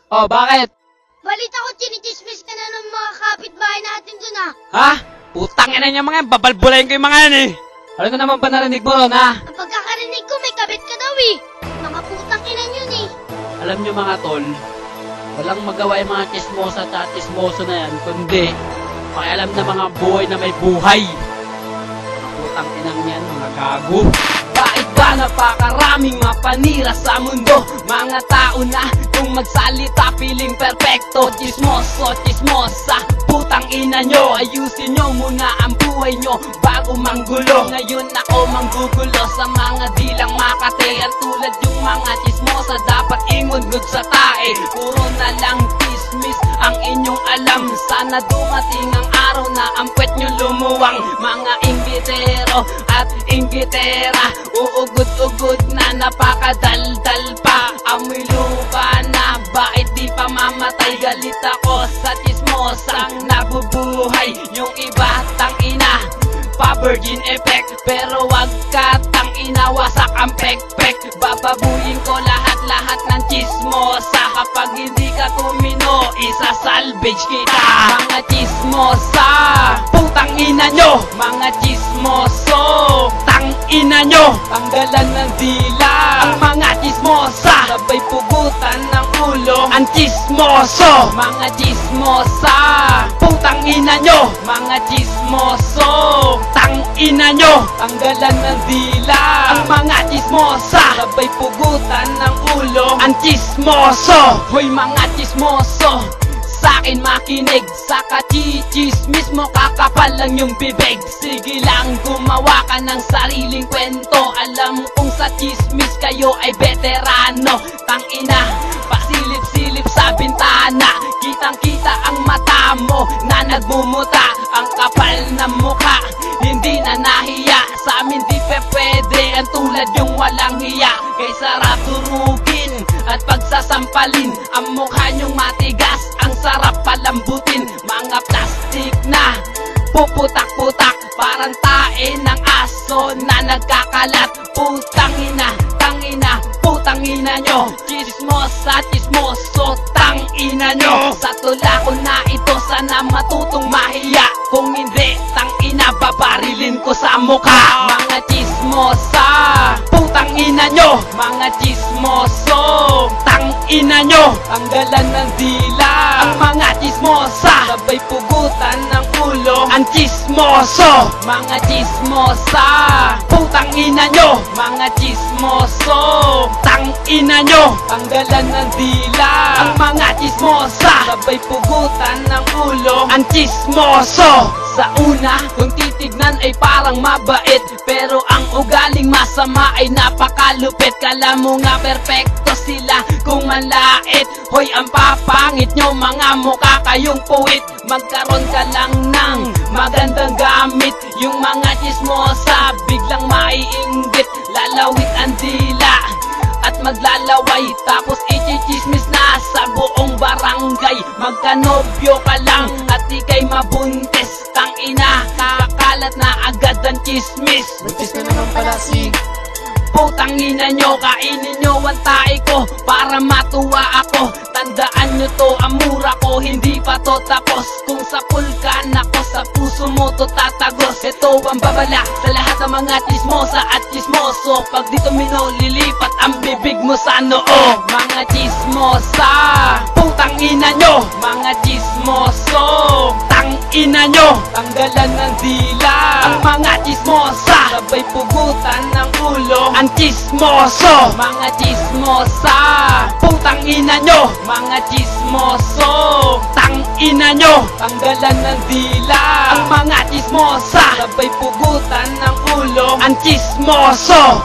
Oh, bakit? Balita ko, chinichismis ka na ng mga kapitbahay natin dun ah. Ha? Putang ina niya mga yan, babalbulayin ko yung mga yan eh. Ano naman ba narinig mo ron, ha? Ang pagkakarinig ko, may kabit ka daw eh. Mga putang inan yun eh. Alam nyo mga tol, walang magawa yung mga chismosa at chismoso na yan, kundi pakialam na mga buhay na may buhay. Mga putang inang yan, mga gago. Bakit ba napakaraming mapanira sa mundo? Mga tao na kung magsalita piling perpekto. Chismoso, chismosa, putang ina nyo. Ayusin nyo muna ang buhay nyo bago manggulo. Ngayon ako manggugulo sa mga dilang makate. At tulad yung mga chismosa dapat ingungod sa tae. Puro na lang chismis ang inyong alam. Sana dumating ang araw na ang puwet nyo lumuwang. Mga imbitero at inggitera, uugod-ugod na napakadaldal pa. Amoy lupa na, bakit di pa mamatay? Galit ako sa chismosang nabubuhay. Yung iba tangina, pa-virgin effect. Pero wag ka tangina, wasak ang pek-pek. Bababuyin ko lahat-lahat ng chismosa. Kapag hindi ka tumino, isa-salvage kita. Mga chismosa, putang ina nyo. Mga chismoso, tang ina nyo. Tanggalan ng dila ang mga chismosa. Sabay pugutan ng ulo ang chismoso. Mga chismosa, putang ina nyo. Mga chismoso, tang ina nyo. Tanggalan ng dila ang mga chismosa. Sabay pugutan ng ulo ang chismoso. Hoy mga chismoso, sa'kin makinig. Sa kachichismis mo kakapal lang yung bibig. Sige lang gumawa ka ng sariling kwento. Alam kong sa chismis kayo ay veterano. Tangina, pasilip-silip sa bintana. Kitang-kita ang mata mo na nagmumuta. Ang kapal ng mukha, hindi na nahiya. Sa amin di pwede ang tulad yung walang hiya. Kay sarap turugin at pagsasampalin. Ang mukha nyong matigas, ang sarap palambutin. Mga plastik na puputak-putak, parang tae ng aso na nagkakalat. Putangina, tangina, putangina nyo. Chismosa, chismoso, tangina nyo. Sa tula ko na ito, sana matutong mahiya. Kung hindi, tangina, babarilin ko sa mukha. Mga chismosa, putangina nyo. Mga chismoso, tangina nyo. Tanggalan ng dila ang mga chismosa. Sabay pugutan ng ulo ang chismoso. Mga chismosa, putangina nyo. Mga chismoso, tangina nyo. Tanggalan ng dila ang mga chismosa. Sabay pugutan ng ulo ang chismoso. Sa una, kung titignan ay parang mabait, pero ang ugaling masama ay napakalupit. Kala mo nga perpekto sila kung manlait. Hoy, ang papangit nyo, mga mukha kayong puwit. Magkaroon ka lang ng magandang gamit. Yung mga chismosa biglang maiinggit. Lalawit ang dila at maglalaway, tapos ichichismis na sa buong barangay. Magkanobyo ka lang at ikay mabuntis. Tangina, kakalat na agad ang chismis. Buntis ka naman pala si Putangina nyo, kainin nyo ang tae ko para matuwa ako. Tandaan nyo to, ang mura ko, hindi pa to tapos. Kung sa pulkan ako, sa puso mo to tatagos. Ito ang babala sa lahat ng mga chismosa at chismoso. Pag dito lilipat ang bibig mo sa noo. Mga chismosa, putangina nyo. Mga chismoso, tangina nyo. Tanggalan ng dila ang mga chismosa. Sabay pugutan ng ulo ang chismoso. Mga chismosa, putangina nyo. Mga chismoso, tangina nyo. Tanggalan ng dila ang mga chismosa. Sabay pugutan ng ulo ang chismoso.